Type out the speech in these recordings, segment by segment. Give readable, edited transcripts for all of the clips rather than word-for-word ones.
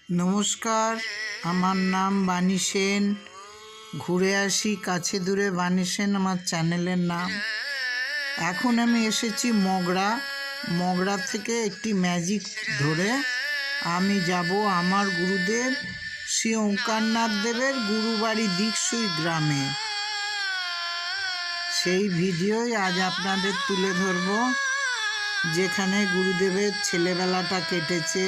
নমস্কার, আমার নাম বাণী সেন। ঘুরে আসি কাছে দূরে বাণী সেন আমার চ্যানেলের নাম। এখন আমি এসেছি মগরা থেকে একটি ম্যাজিক ধরে আমি যাব আমার গুরুদেব শ্রী ওঙ্কারনাথ দেবের গুরুবাড়ি দিকসুই গ্রামে। সেই ভিডিওই আজ আপনাদের তুলে ধরব, যেখানে গুরুদেবের ছেলেবেলাটা কেটেছে,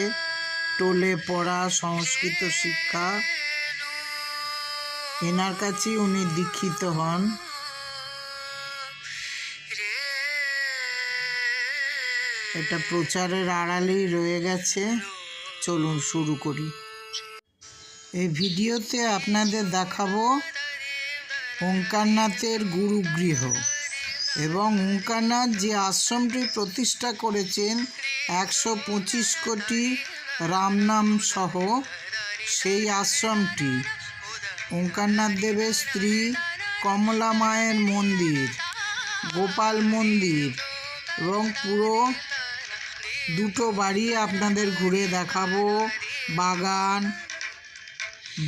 টোলে পড়া, সংস্কৃত শিক্ষা। এনার কাছেই উনি দীক্ষিত হন। এটা প্রচারের আড়ালেই রয়ে গেছে। চলুন শুরু করি। এই ভিডিওতে আপনাদের দেখাবো ওঙ্কারনাথের গুরুগৃহ এবং ওঙ্কারনাথ যে আশ্রমটি প্রতিষ্ঠা করেছেন 125 কোটি রামনাম সহ সেই আশ্রমটি, ওঙ্কারনাথ দেবের স্ত্রী কমলা মায়ের মন্দির, গোপাল মন্দির এবং পুরো দুটো বাড়ি আপনাদের ঘুরে দেখাবো। বাগান,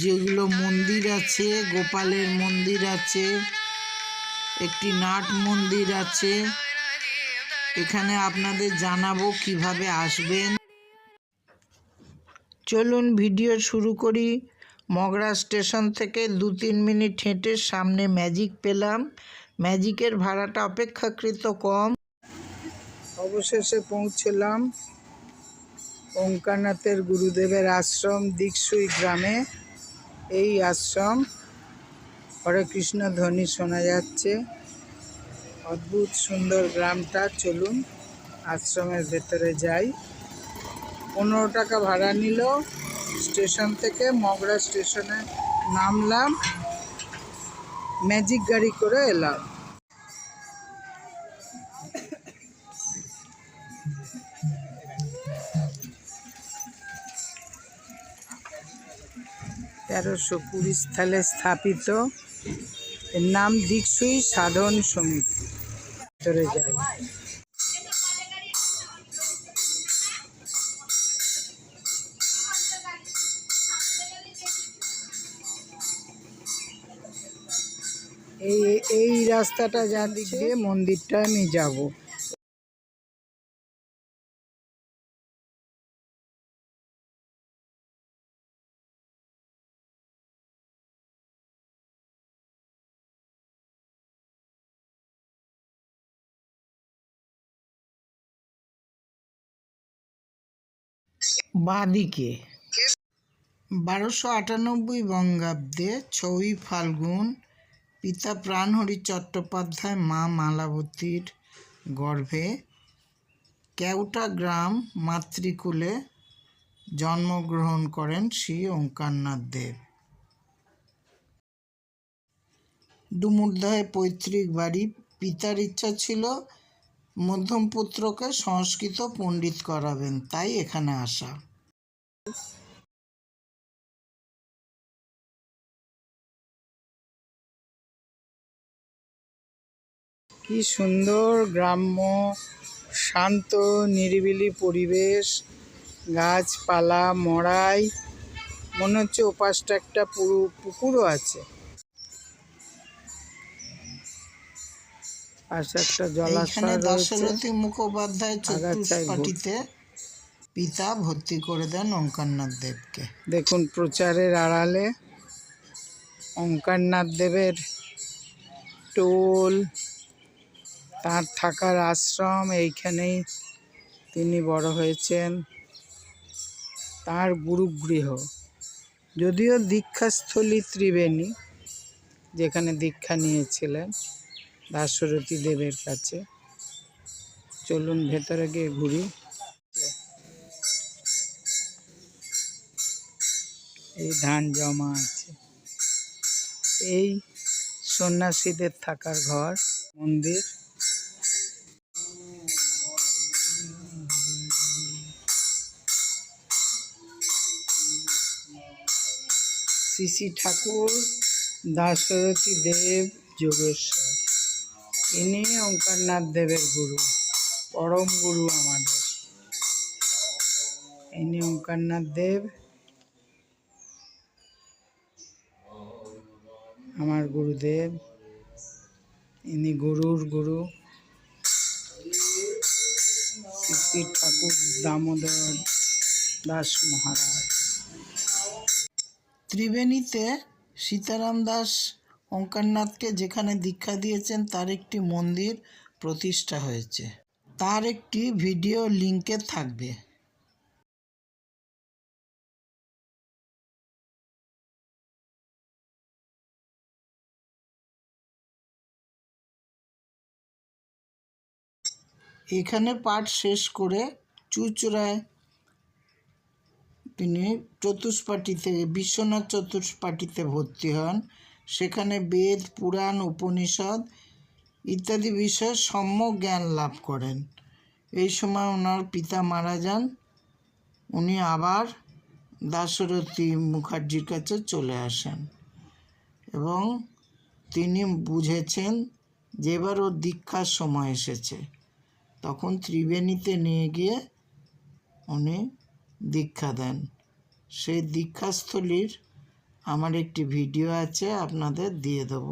যেগুলো মন্দির আছে, গোপালের মন্দির আছে, একটি নাট মন্দির আছে। এখানে আপনাদের জানাবো কিভাবে আসবেন। চলুন ভিডিও শুরু করি। মগরা স্টেশন থেকে 2-3 মিনিট হেঁটে সামনে ম্যাজিক পেলাম। ম্যাজিকের ভাড়াটা অপেক্ষাকৃত কম। অবশেষে পৌঁছলাম ওঙ্কারনাথের গুরুদেবের আশ্রম দিকসুই গ্রামে। এই আশ্রম, হরে কৃষ্ণ ধ্বনি শোনা যাচ্ছে। অদ্ভুত সুন্দর গ্রামটা। চলুন আশ্রমের ভেতরে যাই। 15 টাকা ভাড়া নিল। স্টেশন থেকে মগরা স্টেশনে নামলাম, ম্যাজিক গাড়ি করে এলাম। (1320 সালে স্থাপিত। এর নাম দিকসুই সাধন সমিতি। ভেতরে যাই। এই রাস্তাটা যা দিক দিয়ে মন্দিরটা আমি যাব। বাঁদিকে 1298 বঙ্গাব্দে 6ই ফাল্গুন পিতা প্রাণহরি চট্টোপাধ্যায় মা মালাবতীর গর্ভে কেওটা গ্রাম মাতৃকুলে জন্মগ্রহণ করেন শ্রী ওঙ্কারনাথ দেব। ডুমুরদহে পৈতৃক বাড়ি। পিতার ইচ্ছা ছিল মধ্যম পুত্রকে সংস্কৃত পণ্ডিত করাবেন, তাই এখানে আসা। কি সুন্দর গ্রাম্য শান্ত নিরিবিলি পরিবেশ, গাছপালা, মড়াই। মনে হচ্ছে ওপাশটা একটা পুকুরও আছে। পাশে একটা জলাশয় রয়েছে। দাশরথী মুখোপাধ্যায় চতুষ্পাটিতে পিতা ভর্তি করে দেন ওঙ্কারনাথ দেবকে। দেখুন প্রচারের আড়ালে ওঙ্কারনাথ দেবের টোল, তার থাকার আশ্রম, এইখানেই তিনি বড় হয়েছেন। তার গুরুগৃহ, যদিও দীক্ষাস্থলী ত্রিবেণী, যেখানে দীক্ষা নিয়েছিলেন দাশরথী দেবের কাছে। চলুন ভেতরে গিয়ে ঘুরি। এই ধান জমা আছে। এই সন্ন্যাসীদের থাকার ঘর, মন্দির। শ্রী ঠাকুর দাশরথী দেব যোগেশ্বর, ইনি ওঙ্কারনাথ দেবের গুরু, পরম গুরু আমাদের। ইনি ওঙ্কারনাথ দেব আমার গুরুদেব, ইনি গুরুর গুরু শ্রী ঠাকুর দামোদর দাস মহারাজ। ত্রিবেণীতে সীতারাম দাস ওঙ্কারনাথকে যেখানে দীক্ষা দিয়েছেন তার একটি মন্দির প্রতিষ্ঠা হয়েছে। তার একটি ভিডিও লিঙ্কে থাকবে। এখানে পাঠ শেষ করে চুঁচুড়ায় তিনি চতুষ্পাঠীতে বিশ্বনাথ চতুষ্পাঠীতে ভর্তি হন। সেখানে বেদ, পুরাণ, উপনিষদ ইত্যাদি বিষয়ে সম্যক জ্ঞান লাভ করেন। এই সময় ওনার পিতা মারা যান। উনি আবার দাশরথী মুখার্জির কাছে চলে আসেন এবং তিনি বুঝেছেন যে এবার ওর দীক্ষার সময় এসেছে। তখন ত্রিবেণীতে নিয়ে গিয়ে উনি দীক্ষা দেন। সেই দীক্ষাস্থলীর আমার একটি ভিডিও আছে, আপনাদের দিয়ে দেব।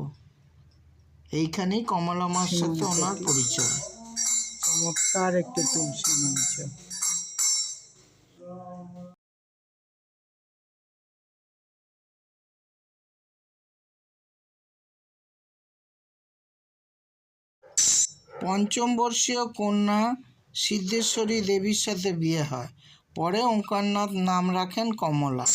এইখানেই কমলা মার সাথে ওনার পরিচয়। চমৎকার একটি তুলসী মঞ্চ। পঞ্চম বর্ষীয় কন্যা সিদ্ধেশ্বরী দেবীর সাথে বিয়ে হয়। পরে ওঙ্কারনাথ নাম রাখেন কমলা।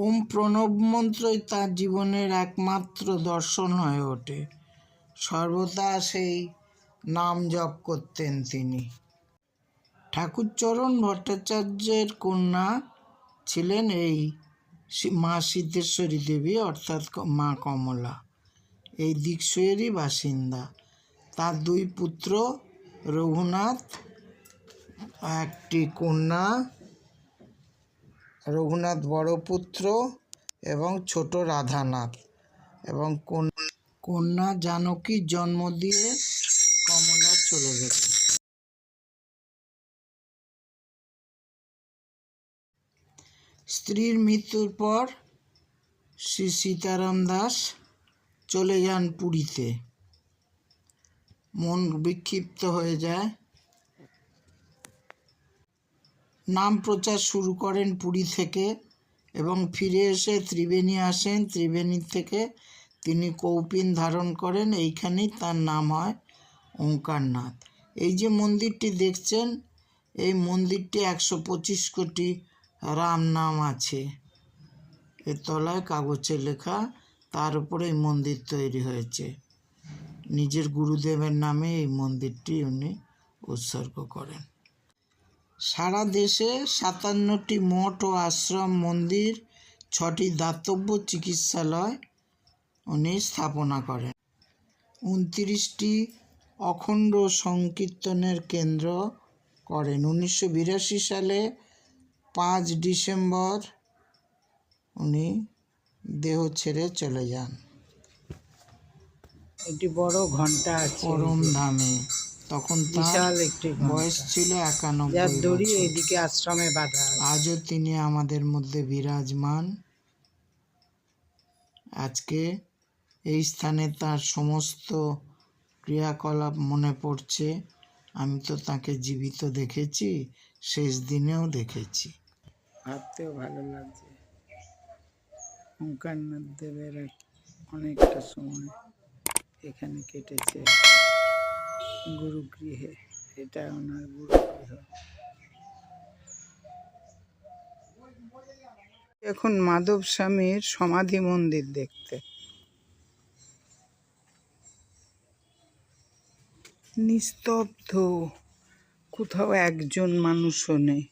ওম প্রণব মন্ত্রই তার জীবনের একমাত্র দর্শন হয়ে ওঠে। সর্বদা সেই নাম জপ করতেন তিনি। ঠাকুরচরণ ভট্টাচার্যের কন্যা ছিলেন এই মা সিদ্ধেশ্বরী দেবী, অর্থাৎ মা কমলা। এই দিকসুয়েরই বাসিন্দা। তার দুই পুত্র রঘুনাথ, একটি কন্যা, রঘুনাথ বড় পুত্র এবং ছোট রাধানাথ, এবং কন্যা জানকীর জন্ম দিয়ে কমলা চলে গেছে। স্ত্রীর মৃত্যুর পর শ্রী সীতারাম দাস চলে যান পুরীতে। মন বিক্ষিপ্ত হয়ে যায়। নাম প্রচার শুরু করেন পুরী থেকে এবং ফিরে এসে ত্রিবেণী আসেন। ত্রিবেণী থেকে তিনি কৌপিন ধারণ করেন। এইখানেই তার নাম হয় ওঙ্কারনাথ। এই যে মন্দিরটি দেখছেন, এই মন্দিরটি 125 কোটি রাম নাম আছে। এর তলায় কাগজে লেখা, তার উপরে এই মন্দির তৈরি হয়েছে। নিজের গুরুদেবের নামে এই মন্দিরটি উনি উৎসর্গ করেন। সারা দেশে 57টি মঠ ও আশ্রম, মন্দির, 6টি দাতব্য চিকিৎসালয় উনি স্থাপনা করেন। 29টি অখণ্ড সংকীর্তনের কেন্দ্র করেন। 1982 সালে 5 ডিসেম্বর উনি দেহ ছেড়ে চলে যান। একটি বড় ঘন্টা আছে পরম ধামে। তখন তার বয়স ছিল 91 বছর। এইদিকে আশ্রমে বাঁধা। আজও তিনি আমাদের মধ্যে বিরাজমান। আজকে এই স্থানে তার সমস্ত ক্রিয়াকলাপ মনে পড়ছে। আমি তো তাকে জীবিত দেখেছি, শেষ দিনেও দেখেছি। ভাবতেও ভালো লাগছে। ওঙ্কারনাথ দেবের অনেকটা সময় এখানে কেটেছে গুরুগৃহে। এটা ওনার গুরুগৃহ। এখন মাধব স্বামীর সমাধি মন্দির দেখতে। নিস্তব্ধ, কোথাও একজন মানুষও নেই।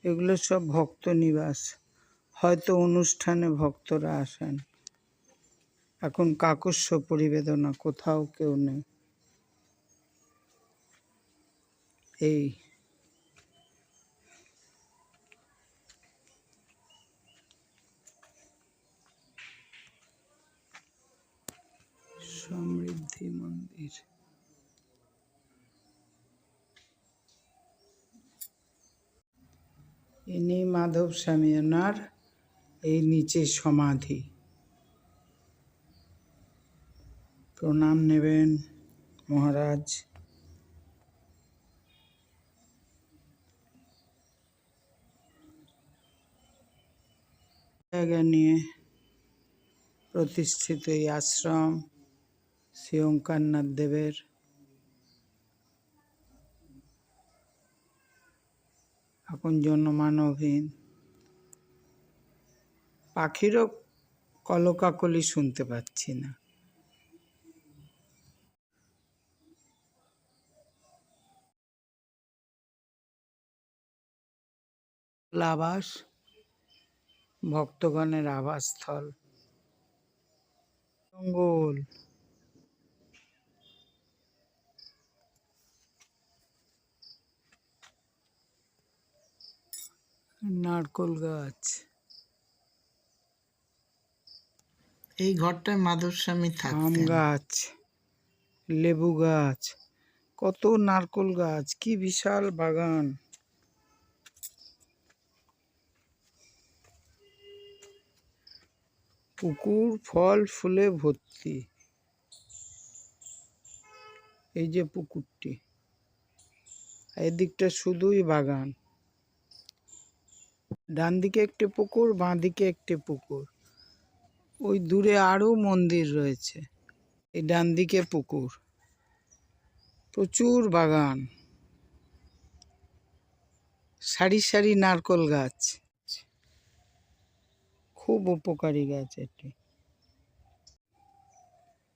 এগুলো সব ভক্ত নিবাস। হয়তো অনুষ্ঠানে ভক্তরা আসেন। এখন কাকস্য পরিবেদনা, কোথাও কেউ নেই। এই সমৃদ্ধি মন্দির, ইনি মাধব স্বামী, ওনার এই নিচে সমাধি। প্রণাম নেবেন মহারাজ। জায়গা নিয়ে প্রতিষ্ঠিত এই আশ্রম শ্রী ওঙ্কারনাথ দেবের। এখন জনমানবহীন, পাখিরও কলকাকলি শুনতে পাচ্ছি না। আবাস, ভক্তগণের আবাসস্থল। জঙ্গল, নারকোল গাছ। এই ঘরটায় মাধবস্বামী থাকতেন। আম গাছ, লেবু গাছ, কত নারকোল গাছ, কি বিশাল বাগান। পুকুর ফল ফুলে ভর্তি। এই যে পুকুরটি, এদিকটা শুধুই বাগান। ডান দিকে একটি পুকুর, বাঁ দিকে একটি পুকুর। ওই দূরে আরো মন্দির রয়েছে। এই ডান দিকে পুকুর, প্রচুর বাগান, সারি সারি নারকোল গাছ, খুব উপকারী গাছ এটি।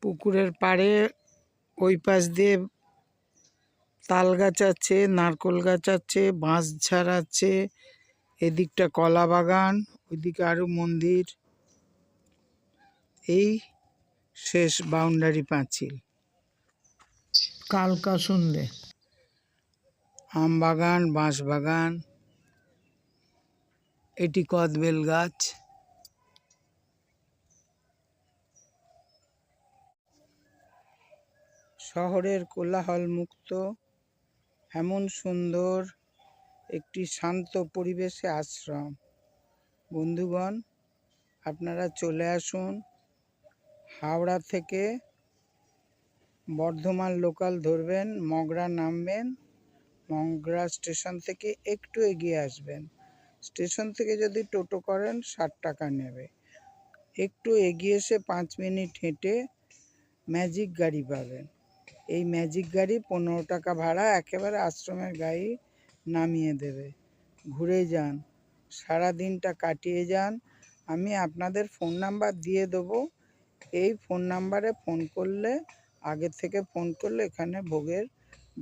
পুকুরের পাড়ে ওই পাশ দিয়ে তাল গাছ আছে, নারকোল গাছ আছে, বাঁশঝাড় আছে, এদিকটা কলা বাগান, ওইদিকে আরো মন্দির। এই শেষ বাউন্ডারি পাঁচিল। কালকা শুনলে আম বাগান, বাঁশ বাগান, এটি কদবেল গাছ। শহরের কোলাহল মুক্ত এমন সুন্দর একটি শান্ত পরিবেশে আশ্রম। বন্ধুগণ, আপনারা চলে আসুন। হাওড়া থেকে বর্ধমান লোকাল ধরবেন, মগরা নামবেন, মগরা স্টেশন থেকে একটু এগিয়ে আসবেন। স্টেশন থেকে যদি টোটো করেন 60 টাকা নেবে। একটু এগিয়ে এসে 5 মিনিট হেঁটে ম্যাজিক গাড়ি পাবেন। এই ম্যাজিক গাড়ি 15 টাকা ভাড়া, একেবারে আশ্রমের গাড়ি নামিয়ে দেবে। ঘুরে যান, সারা দিনটা কাটিয়ে যান। আমি আপনাদের ফোন নাম্বার দিয়ে দেবো। এই ফোন নাম্বারে ফোন করলে, আগে থেকে ফোন করলে এখানে ভোগের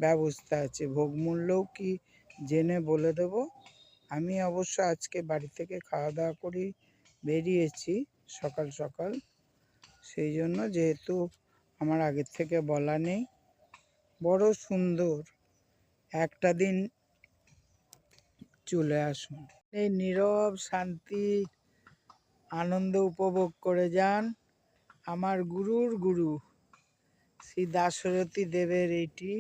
ব্যবস্থা আছে। ভোগ মূল্যও কি জেনে বলে দেব। আমি অবশ্য আজকে বাড়ি থেকে খাওয়া দাওয়া করি বেরিয়েছি সকাল সকাল, সেই জন্য যেহেতু আমার আগের থেকে বলা নেই। বড় সুন্দর, একটা দিন চলে আসুন। এই নীরব শান্তি আনন্দ উপভোগ করে যান। আমার গুরুর গুরু শ্রী দাশরথী দেবের এইটি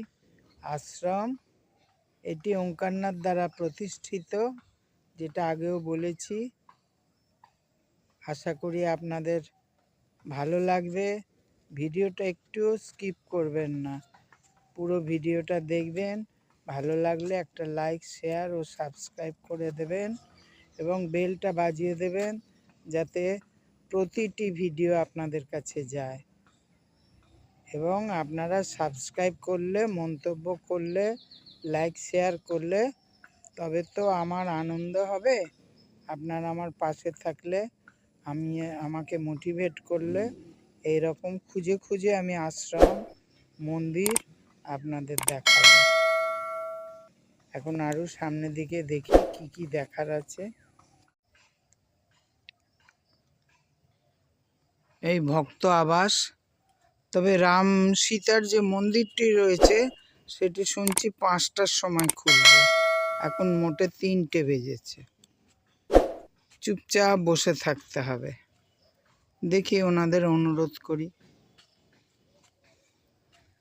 আশ্রম। এটি ওঙ্কারনাথ দ্বারা প্রতিষ্ঠিত, যেটা আগেও বলেছি। আশা করি আপনাদের ভালো লাগবে। ভিডিওটা একটু স্কিপ করবেন না, পুরো ভিডিওটা দেখবেন। ভালো লাগলে একটা লাইক, শেয়ার ও সাবস্ক্রাইব করে দেবেন এবং বেলটা বাজিয়ে দেবেন, যাতে প্রতিটি ভিডিও আপনাদের কাছে যায়। এবং আপনারা সাবস্ক্রাইব করলে, মন্তব্য করলে, লাইক শেয়ার করলে তবে তো আমার আনন্দ হবে। আপনারা আমার পাশে থাকলে, আমাকে মোটিভেট করলে এইরকম খুঁজে খুঁজে আমি আশ্রম, মন্দির আপনাদের দেখাবো। এখন আরও সামনের দিকে দেখি কি কি দেখার আছে। এই ভক্ত আবাস। তবে রাম সীতার যে মন্দিরটি রয়েছে সেটি শুনছি 5টার সময় খুলবে, এখন মোটে 3টে বেজেছে। চুপচাপ বসে থাকতে হবে। দেখি ওনাদের অনুরোধ করি।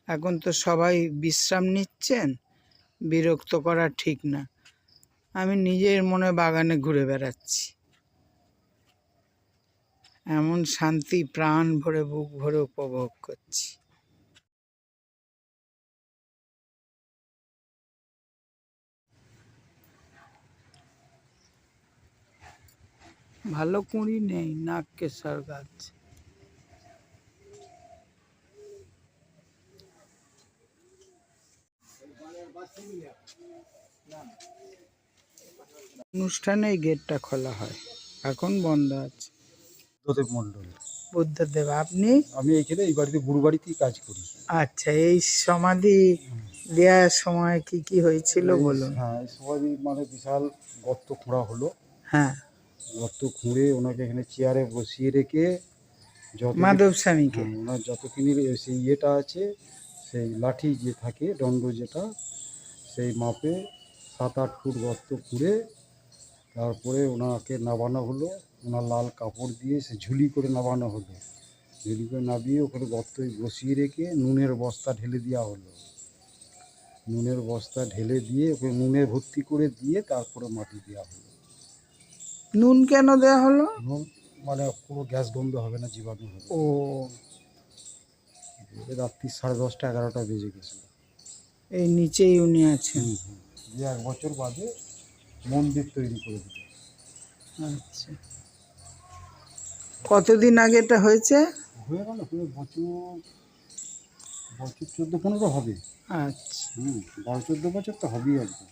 এখন তো সবাই বিশ্রাম নিচ্ছেন, বিরক্ত করা ঠিক না। আমি নিজের মনে বাগানে ঘুরে বেড়াচ্ছি, এমন শান্তি প্রাণ ভরে বুক ভরে উপভোগ করছি। ভালো কুঁড়ি নেই, নাগকেশর গাছ। অনুষ্ঠানে এই গেটটা খোলা হয়, এখন বন্ধ আছে। বুদ্ধদেব মণ্ডল। বুদ্ধদেব, আপনি? আমি এইখানে এই বাড়িতে গুরু বাড়িতেই কাজ করি। আচ্ছা, এই সমাধি দেওয়ার সময় কি কি হয়েছিল বলুন। হ্যাঁ, এই সমাধি মানে বিশাল গর্ত খোঁড়া হলো। হ্যাঁ, গর্ত খুঁড়ে ওনাকে এখানে চেয়ারে বসিয়ে রেখে মাধব স্বামীকে। ওনার যতখানি সেই ইয়েটা আছে, সেই লাঠি যে থাকে দণ্ড যেটা, সেই মাপে 7-8 ফুট গর্ত খুঁড়ে তারপরে ওনাকে নামানো হলো। ওনার লাল কাপড় দিয়ে সে ঝুলি করে নামানো হলো। ঝুলি করে নামিয়ে ওখানে গর্তে বসিয়ে রেখে নুনের বস্তা ঢেলে দেওয়া হলো। নুনের বস্তা ঢেলে দিয়ে ওকে নুনে ভর্তি করে দিয়ে তারপরে মাটি দেওয়া হলো। নুন কেন দেওয়া হলো? নুন মানে কোনো গ্যাস গন্ধ হবে না, জীবাণু হবে। ও, রাত্রি 10:30 11টা বেজে গেছিল। এই নিচেই উনি আছেন। দিয়ে 1 বছর বাদে মন্দির তৈরি করে দিল। আচ্ছা, কতদিন আগে এটা হয়েছে? হয়ে গেল বছর 14-15 হবে। আচ্ছা, 12-14 বছর তো হবেই আর কি।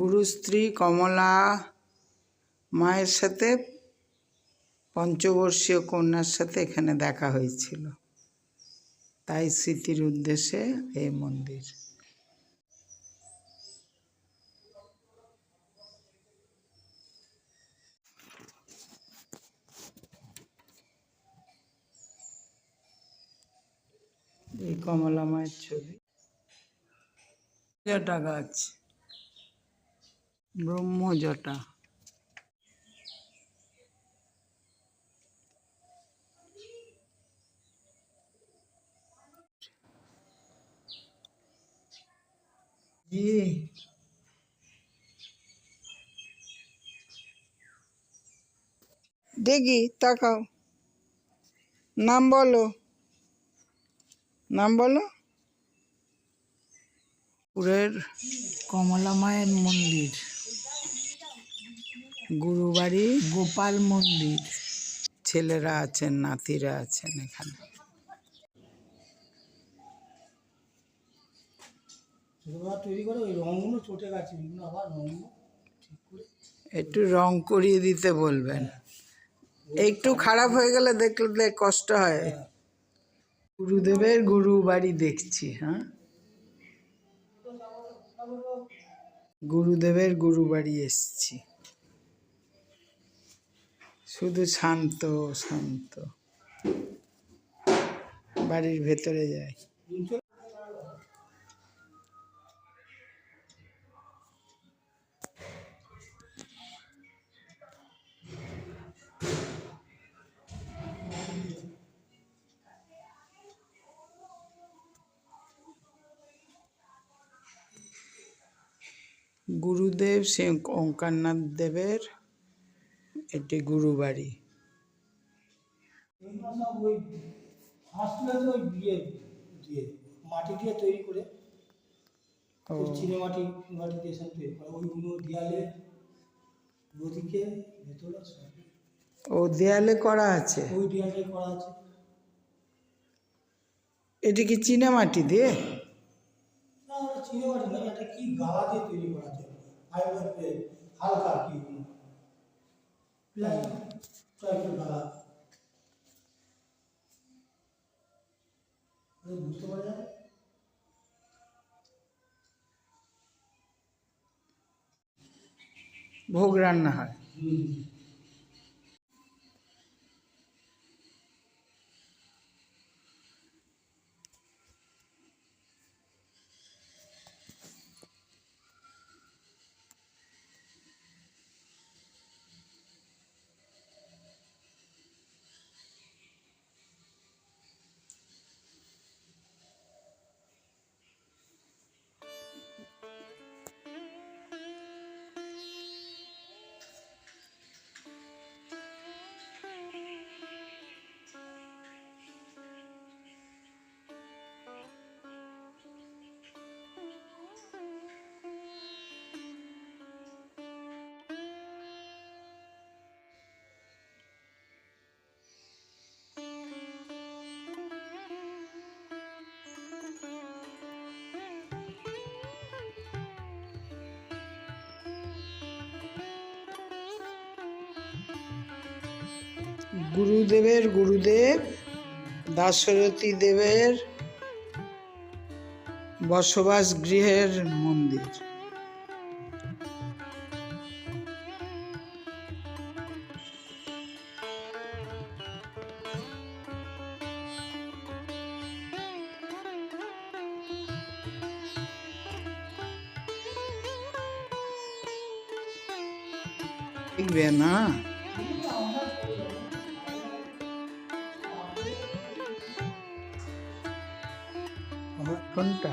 গুরুস্ত্রী কমলা মায়ের সাথে পঞ্চবর্ষীয় কন্যার সাথে এখানে দেখা হয়েছিল, তাই স্মৃতির উদ্দেশ্যে এই মন্দির। এই কমলা মায়ের ছবি। জটা গাছ, ব্রহ্মজটা। জি, দেখি তাকাও, নাম বলো, নাম বলো। পুরের কমলা মায়ের মন্দির, গুরুবাড়ি, গোপাল মন্দির। ছেলেরা আছেন, নাতিরা আছেন এখানে। একটু রং করিয়ে দিতে বলবেন, একটু খারাপ হয়ে গেলে দেখলে কষ্ট হয়। গুরুদেবের গুরু বাড়ি দেখছি। হ্যাঁ, গুরুদেবের গুরু বাড়ি এসছি। শুধু শান্ত শান্ত, বাড়ির ভেতরে যাই। গুরুদেব শ্রী ওঙ্কারনাথ দেবের এটি গুরুবাড়ি। মাটি দিয়ে তৈরি করে, চিনে মাটি দিয়ে সব তৈরি করে, ওইগুলো দেয়ালে নদীকে ভেতরে ও দেয়ালে করা আছে। ওই দেয়ালে করা আছে। এটি কি চীনা মাটি দিয়ে? না ওটা চিনেমাটি না, এটা কি গালা দিয়ে তৈরি করা যায়, ফাইবার হালকা কি টাইপের গালা, বুঝতে পারা যায়। ভোগ রান্না হয়। গুরুদেবের গুরুদেব দাশরথী দেবের বসবাস গৃহের মন্দির। দেখবে না কোনটা?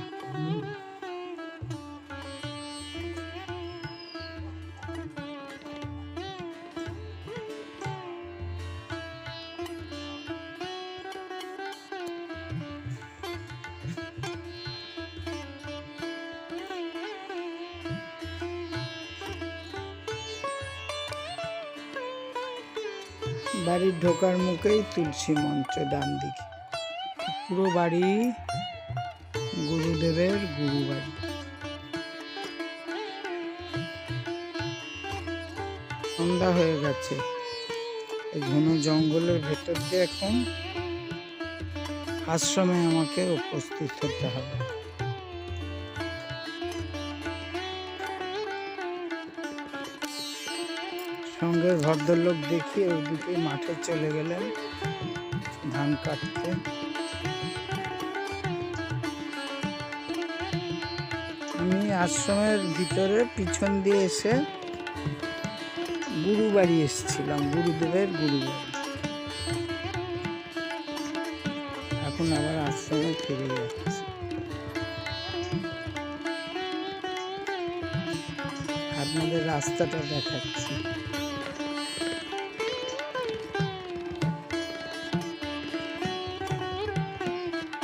বাড়ির ঢোকার মুখেই তুলসী মঞ্চ, ডান দিকে। পুরো বাড়ি গুরুদেবের গুরু বাড়ি। সন্ধ্যা হয়ে গেছে। এই ঘন জঙ্গলের ভেতর দিয়ে এখন আশ্রমে আমাকে উপস্থিত হতে হবে। সঙ্গের ভদ্রলোক দেখি ওইদিকে মাঠে চলে গেলেন ধান কাটতে। আমি আশ্রমের ভিতরে পিছন দিয়ে এসে গুরু বাড়ি এসেছিলাম, গুরুদেবের গুরু বাড়ি। এখন আবার আশ্রমে ফিরে যাচ্ছি। আপনাদের রাস্তাটা দেখাচ্ছি।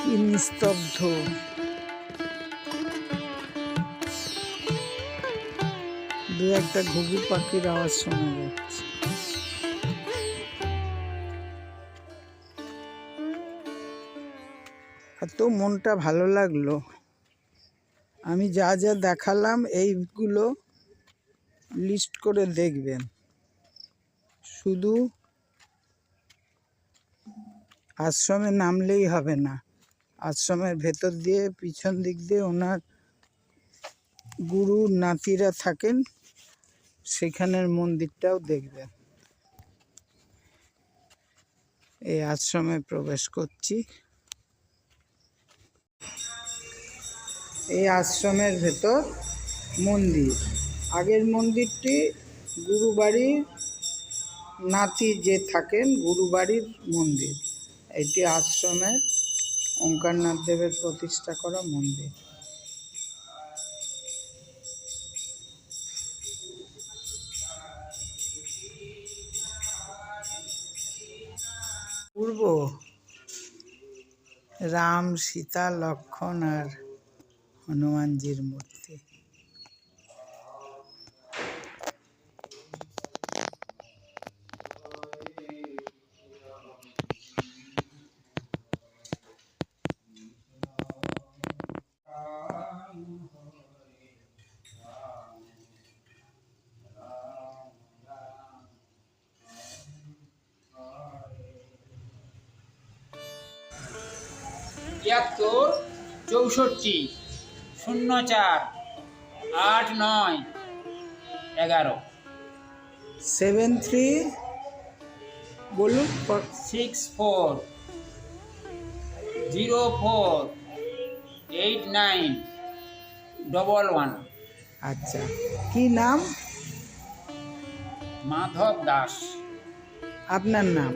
কি নিস্তব্ধ। দু একটা ঘুঘু পাখির আওয়াজ শোনা যাচ্ছে। এত মনটা ভালো লাগলো। আমি যা যা দেখালাম এইগুলো লিস্ট করে দেখবেন। শুধু আশ্রমে নামলেই হবে না, আশ্রমের ভেতর দিয়ে পিছন দিক দিয়ে ওনার গুরু নাতিরা থাকেন, সেখানের মন্দিরটাও দেখবেন। এই আশ্রমে প্রবেশ করছি। এই আশ্রমের ভেতর মন্দির। আগের মন্দিরটি গুরুবাড়ির নাতি যে থাকেন, গুরুবাড়ির মন্দির। এটি আশ্রমের ওঙ্কারনাথ দেবের প্রতিষ্ঠা করা মন্দির। পূর্ব রাম, সীতা, লক্ষ্মণ আর হনুমানজির মূর্তি। 73 64 04 89 11 73 বলুন 64 04 89 11। আচ্ছা, কি নাম? মাধব দাস। আপনার নাম।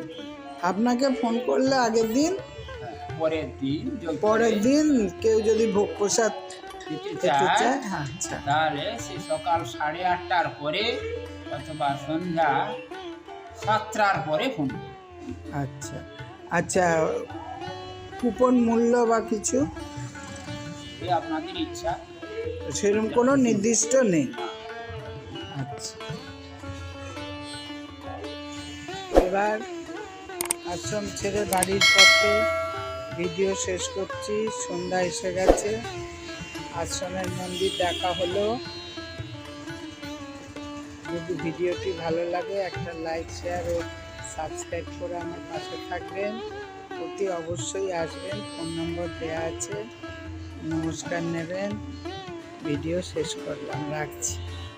আপনাকে ফোন করলে আগের দিন, পরের দিন যদি পরের দিন কেউ যদি ভোগ প্রসাদ দিতে খেতে চায় চায়, হ্যাঁ আচ্ছা তাহলে সে সকাল 8:30টার পরে অথবা সন্ধ্যা 7টার পরে ফোন করবে। আচ্ছা আচ্ছা, কুপন মূল্য বা কিছু এ আপনাদের ইচ্ছা। সেরকম কোনো নির্দিষ্ট নেই। আচ্ছা, এবার আশ্রম ছেড়ে বাড়ির পথে ভিডিও শেষ করছি। সন্ধ্যা এসে গেছে, আশ্রমের মন্দির দেখা হলো। যদি ভিডিওটি ভালো লাগে একটা লাইক, শেয়ার ও সাবস্ক্রাইব করে আমার পাশে থাকবেন। অতি অবশ্যই আসবেন, ফোন নম্বর দেওয়া আছে। নমস্কার নেবেন। ভিডিও শেষ করলাম, রাখছি।